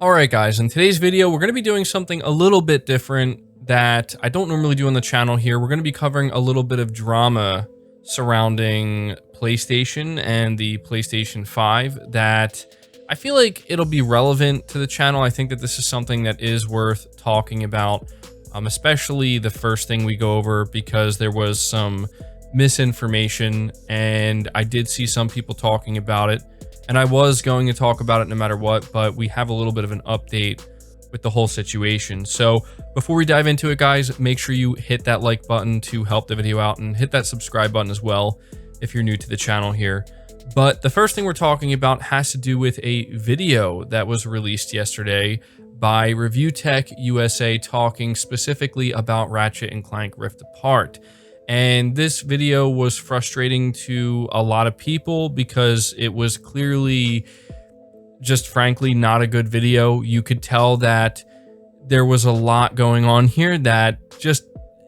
Alright guys, in today's video we're going to be doing something a little bit different that I don't normally do on the channel here. We're going to be covering a little bit of drama surrounding PlayStation and the PlayStation 5 that I feel like it'll be relevant to the channel. I think that this is something that is worth talking about, especially the first thing we go over, because there was some misinformation and I did see some people talking about it. And I was going to talk about it no matter what, but we have a little bit of an update with the whole situation. So before we dive into it, guys, make sure you hit that like button to help the video out and hit that subscribe button as well if you're new to the channel here. But the first thing we're talking about has to do with a video that was released yesterday by ReviewTechUSA talking specifically about Ratchet and Clank Rift Apart. And this video was frustrating to a lot of people because it was clearly just frankly not a good video. You could tell that there was a lot going on here that just,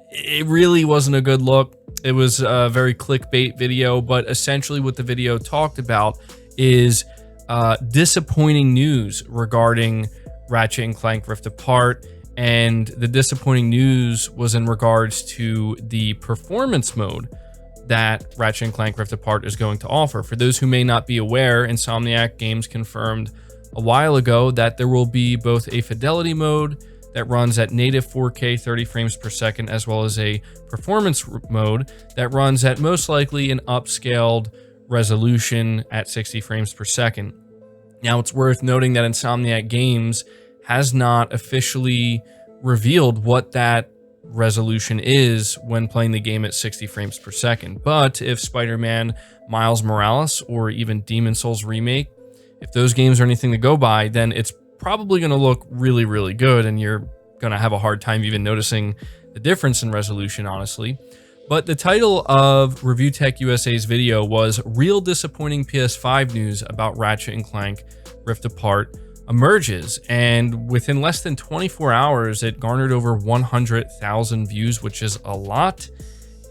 it really wasn't a good look. It was a very clickbait video, but essentially what the video talked about is disappointing news regarding Ratchet and Clank Rift Apart. And the disappointing news was in regards to the performance mode that Ratchet and Clank Rift Apart is going to offer. For those who may not be aware, Insomniac Games confirmed a while ago that there will be both a fidelity mode that runs at native 4K 30 frames per second, as well as a performance mode that runs at most likely an upscaled resolution at 60 frames per second. Now, it's worth noting that Insomniac Games has not officially revealed what that resolution is when playing the game at 60 frames per second. But if Spider-Man Miles Morales or even Demon's Souls Remake, if those games are anything to go by, then it's probably going to look really, really good, and you're going to have a hard time even noticing the difference in resolution, honestly. But the title of ReviewTechUSA's video was "Real Disappointing PS5 News About Ratchet and Clank Rift Apart Emerges," and within less than 24 hours it garnered over 100,000 views, which is a lot.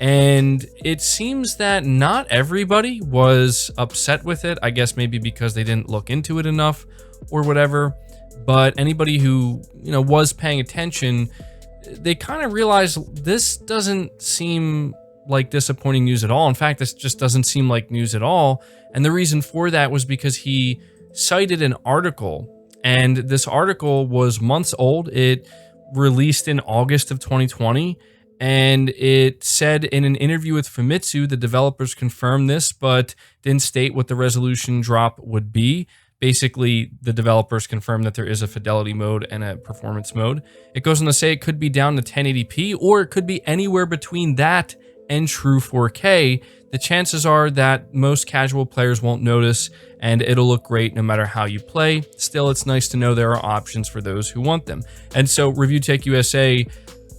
And it seems that not everybody was upset with it. I guess maybe because they didn't look into it enough or whatever, but anybody who, you know, was paying attention, they kind of realized this doesn't seem like disappointing news at all. In fact, this just doesn't seem like news at all. And the reason for that was because he cited an article. And this article was months old. It released in August of 2020. And it said in an interview with Famitsu, the developers confirmed this, but didn't state what the resolution drop would be. Basically, the developers confirmed that there is a fidelity mode and a performance mode. It goes on to say it could be down to 1080p, or it could be anywhere between that and true 4K. The chances are that most casual players won't notice, and it'll look great no matter how you play. Still, it's nice to know there are options for those who want them. And so ReviewTechUSA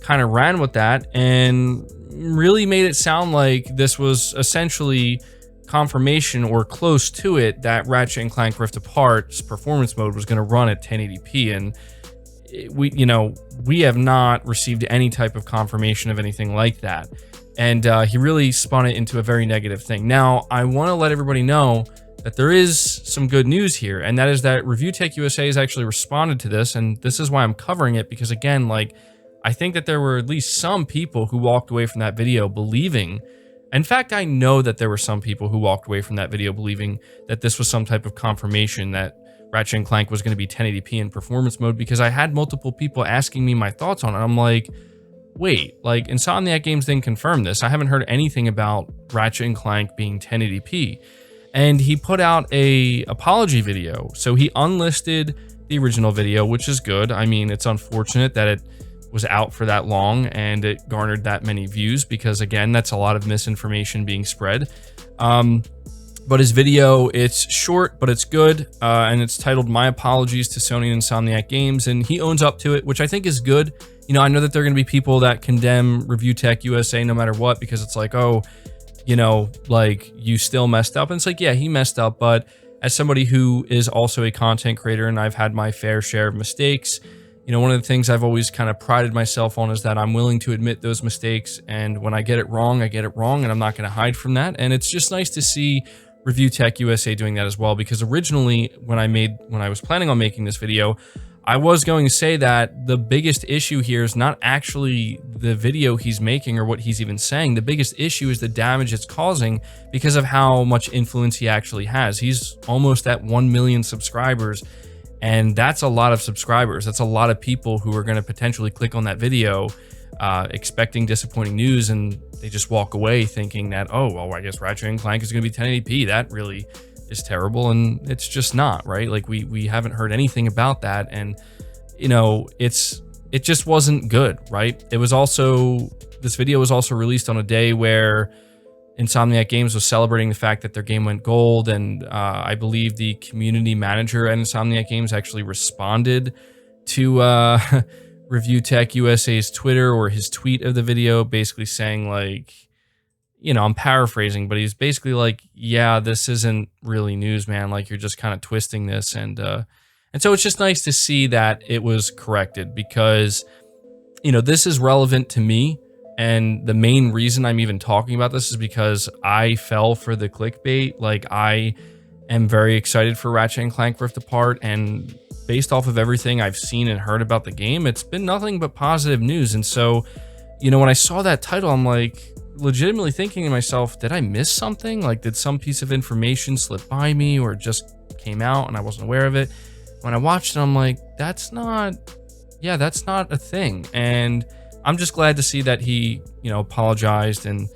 kind of ran with that and really made it sound like this was essentially confirmation or close to it that Ratchet and Clank Rift Apart's performance mode was going to run at 1080p. And we have not received any type of confirmation of anything like that. And he really spun it into a very negative thing. Now, I want to let everybody know that there is some good news here, and that is that ReviewTechUSA has actually responded to this, and this is why I'm covering it, because again, like, I think that there were at least some people who walked away from that video believing, in fact, I know that there were some people who walked away from that video believing that this was some type of confirmation that Ratchet and Clank was going to be 1080p in performance mode, because I had multiple people asking me my thoughts on it. I'm like, wait, like, Insomniac Games didn't confirm this. I haven't heard anything about Ratchet and Clank being 1080p. And he put out a apology video. So he unlisted the original video, which is good. I mean, it's unfortunate that it was out for that long and it garnered that many views, because again, that's a lot of misinformation being spread. But his video, it's short, but it's good. And it's titled "My Apologies to Sony and Insomniac Games." And he owns up to it, which I think is good. You know, I know that there are going to be people that condemn ReviewTechUSA no matter what, because it's like, oh, you know, like, you still messed up. And it's like, yeah, he messed up. But as somebody who is also a content creator, and I've had my fair share of mistakes, you know, one of the things I've always kind of prided myself on is that I'm willing to admit those mistakes. And when I get it wrong, I get it wrong, and I'm not going to hide from that. And it's just nice to see ReviewTechUSA doing that as well, because originally when I was planning on making this video, I was going to say that the biggest issue here is not actually the video he's making or what he's even saying. The biggest issue is the damage it's causing because of how much influence he actually has. He's almost at 1 million subscribers, and that's a lot of subscribers. That's a lot of people who are going to potentially click on that video expecting disappointing news, and they just walk away thinking that, oh, well, I guess Ratchet and Clank is going to be 1080p. That really is terrible, and it's just not, right? Like we haven't heard anything about that, and you know, it just wasn't good, right? This video was also released on a day where Insomniac Games was celebrating the fact that their game went gold, and I believe the community manager at Insomniac Games actually responded to ReviewTechUSA's Twitter or his tweet of the video, basically saying like, you know, I'm paraphrasing, but he's basically like, yeah, this isn't really news, man. Like, you're just kind of twisting this. And so it's just nice to see that it was corrected, because, you know, this is relevant to me. And the main reason I'm even talking about this is because I fell for the clickbait. Like, I am very excited for Ratchet and Clank Rift Apart, and based off of everything I've seen and heard about the game, it's been nothing but positive news. And so, you know, when I saw that title, I'm like, legitimately thinking to myself, did I miss something? Like, did some piece of information slip by me, or it just came out and I wasn't aware of it? When I watched it, I'm like, that's not a thing. And I'm just glad to see that he, you know, apologized and,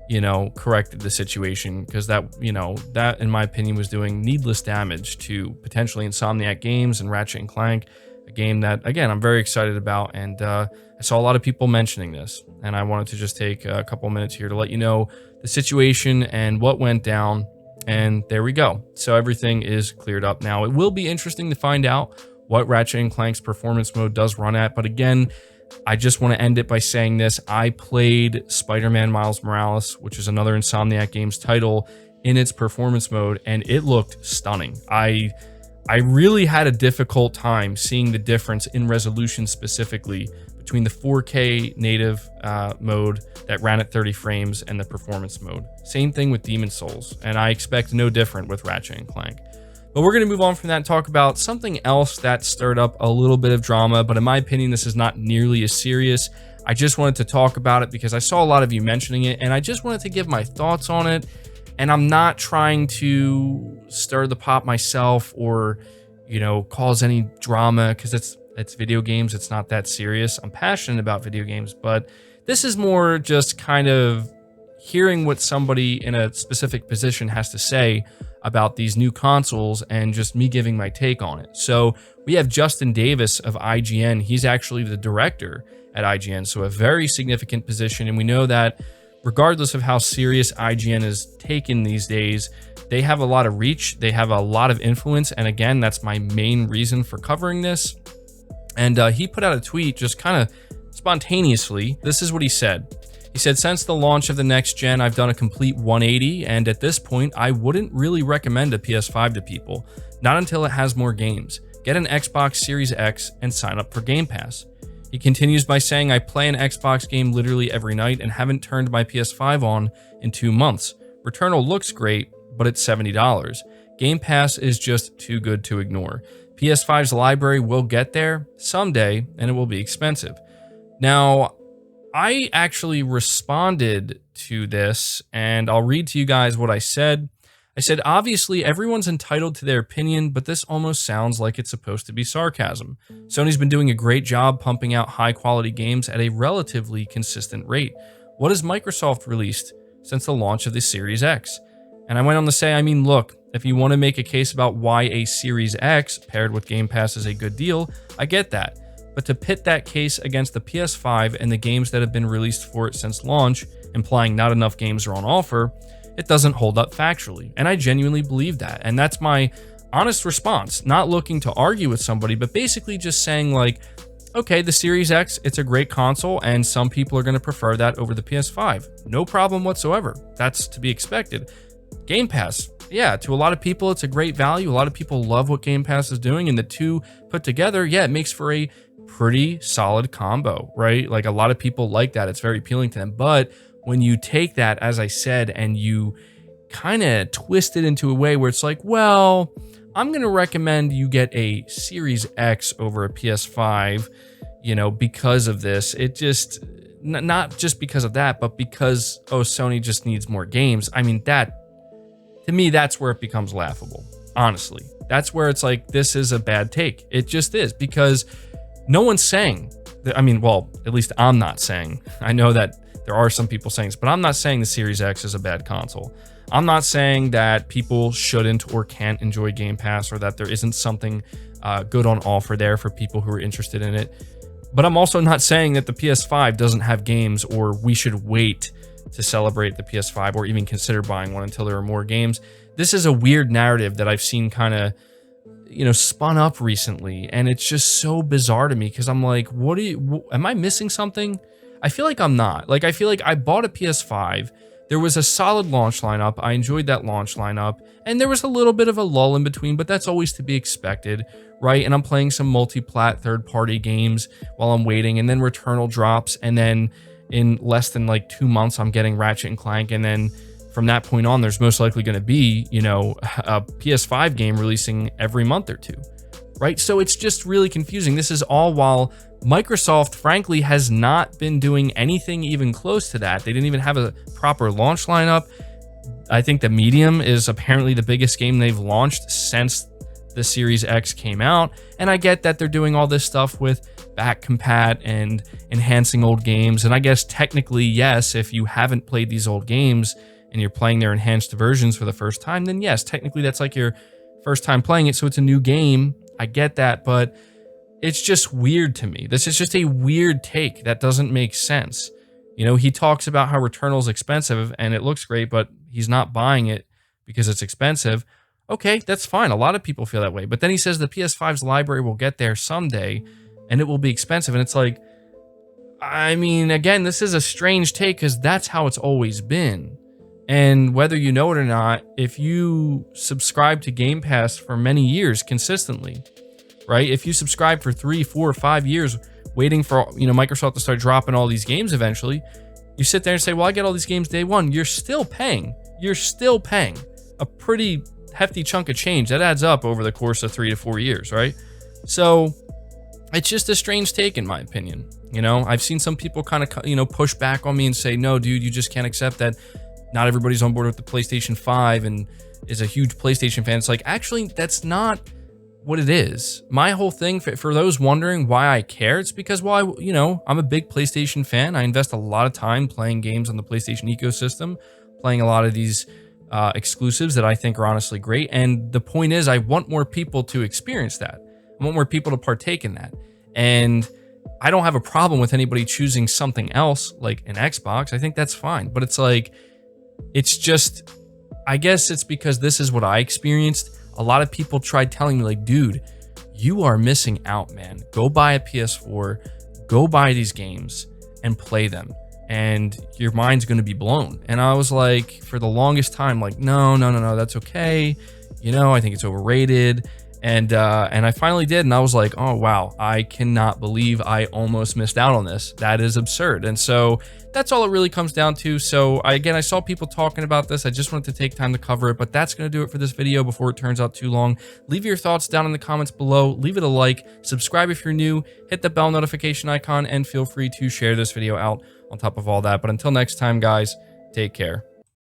you know, corrected the situation, because that, you know, that in my opinion was doing needless damage to potentially Insomniac Games and Ratchet and Clank, a game that, again, I'm very excited about. And I saw a lot of people mentioning this, and I wanted to just take a couple minutes here to let you know the situation and what went down. And there we go. So everything is cleared up now. It will be interesting to find out what Ratchet and Clank's performance mode does run at. But again, I just want to end it by saying this. I played Spider-Man Miles Morales, which is another Insomniac Games title, in its performance mode, and it looked stunning. I really had a difficult time seeing the difference in resolution, specifically between the 4K native mode that ran at 30 frames and the performance mode. Same thing with Demon's Souls, and I expect no different with Ratchet and Clank. But we're going to move on from that and talk about something else that stirred up a little bit of drama, but in my opinion, this is not nearly as serious. I just wanted to talk about it because I saw a lot of you mentioning it, and I just wanted to give my thoughts on it. And I'm not trying to stir the pot myself or, you know, cause any drama, because it's video games. It's not that serious. I'm passionate about video games, but this is more just kind of hearing what somebody in a specific position has to say about these new consoles and just me giving my take on it. So we have Justin Davis of IGN. He's actually the director at IGN, so a very significant position. And we know that regardless of how serious IGN is taken these days, they have a lot of reach, they have a lot of influence, and again, that's my main reason for covering this. And he put out a tweet just kind of spontaneously. This is what he said. He said, since the launch of the next gen, I've done a complete 180, and at this point, I wouldn't really recommend a PS5 to people, not until it has more games. Get an Xbox Series X and sign up for Game Pass. He continues by saying, I play an Xbox game literally every night and haven't turned my PS5 on in 2 months. Returnal looks great, but it's $70. Game Pass is just too good to ignore. PS5's library will get there someday, and it will be expensive. Now, I actually responded to this, and I'll read to you guys what I said. I said, obviously, everyone's entitled to their opinion, but this almost sounds like it's supposed to be sarcasm. Sony's been doing a great job pumping out high-quality games at a relatively consistent rate. What has Microsoft released since the launch of the Series X? And I went on to say, I mean, look, if you want to make a case about why a Series X paired with Game Pass is a good deal, I get that. But to pit that case against the PS5 and the games that have been released for it since launch, implying not enough games are on offer, it doesn't hold up factually. And I genuinely believe that. And that's my honest response, not looking to argue with somebody, but basically just saying like, okay, the Series X, it's a great console, and some people are going to prefer that over the PS5. No problem whatsoever. That's to be expected. Game Pass, yeah, to a lot of people, it's a great value. A lot of people love what Game Pass is doing, and the two put together, yeah, it makes for a pretty solid combo, right? Like, a lot of people like that. It's very appealing to them. But when you take that, as I said, and you kind of twist it into a way where it's like, well, I'm going to recommend you get a Series X over a PS5, you know, because of this. It just, not just because of that, but because, oh, Sony just needs more games. I mean, that, to me, that's where it becomes laughable, honestly. That's where it's like, this is a bad take. It just is, because no one's saying, I mean, well, at least I'm not saying. I know that there are some people saying this, but I'm not saying the Series X is a bad console. I'm not saying that people shouldn't or can't enjoy Game Pass, or that there isn't something good on offer there for people who are interested in it. But I'm also not saying that the PS5 doesn't have games, or we should wait to celebrate the PS5 or even consider buying one until there are more games. This is a weird narrative that I've seen kind of, you know, spun up recently, and it's just so bizarre to me, because I'm like, am I missing something? I feel like I'm not. Like, I feel like I bought a PS5. There was a solid launch lineup. I enjoyed that launch lineup, and there was a little bit of a lull in between, but that's always to be expected, right? And I'm playing some multi-plat third-party games while I'm waiting, and then Returnal drops, and then in less than like 2 months, I'm getting Ratchet and Clank, and then from that point on, there's most likely going to be, you know, a PS5 game releasing every month or two, right? So it's just really confusing. This is all while Microsoft, frankly, has not been doing anything even close to that. They didn't even have a proper launch lineup. I think the Medium is apparently the biggest game they've launched since the Series X came out. And I get that they're doing all this stuff with back compat and enhancing old games. And I guess technically, yes, if you haven't played these old games and you're playing their enhanced versions for the first time, then yes, technically that's like your first time playing it. So it's a new game. I get that, but it's just weird to me. This is just a weird take that doesn't make sense. You know, he talks about how Returnal's expensive and it looks great, but he's not buying it because it's expensive. Okay, that's fine. A lot of people feel that way. But then he says the PS5's library will get there someday and it will be expensive. And it's like, I mean, again, this is a strange take because that's how it's always been. And whether you know it or not, if you subscribe to Game Pass for many years consistently, right? If you subscribe for 3, 4, 5 years, waiting for, you know, Microsoft to start dropping all these games eventually, you sit there and say, well, I get all these games day one. You're still paying. You're still paying a pretty hefty chunk of change. That adds up over the course of 3 to 4 years, right? So it's just a strange take, in my opinion. You know, I've seen some people kind of, you know, push back on me and say, no, dude, you just can't accept that not everybody's on board with the PlayStation 5 and is a huge PlayStation fan. It's like, actually, that's not what it is. My whole thing, for those wondering why I care, it's because, well, you know, I'm a big PlayStation fan. I invest a lot of time playing games on the PlayStation ecosystem, playing a lot of these exclusives that I think are honestly great. And the point is, I want more people to experience that. I want more people to partake in that. And I don't have a problem with anybody choosing something else like an Xbox. I think that's fine. But it's like, it's just, I guess it's because this is what I experienced. A lot of people tried telling me, like, dude, you are missing out, man. Go buy a PS4, go buy these games and play them, and your mind's going to be blown. And I was like, for the longest time, like, no, that's okay. You know, I think it's overrated. And I finally did, and I was like, oh, wow, I cannot believe I almost missed out on this. That is absurd. And so that's all it really comes down to. So I saw people talking about this. I just wanted to take time to cover it, but that's going to do it for this video before it turns out too long. Leave your thoughts down in the comments below. Leave it a like, subscribe if you're new, hit the bell notification icon, and feel free to share this video out on top of all that. But until next time, guys, take care.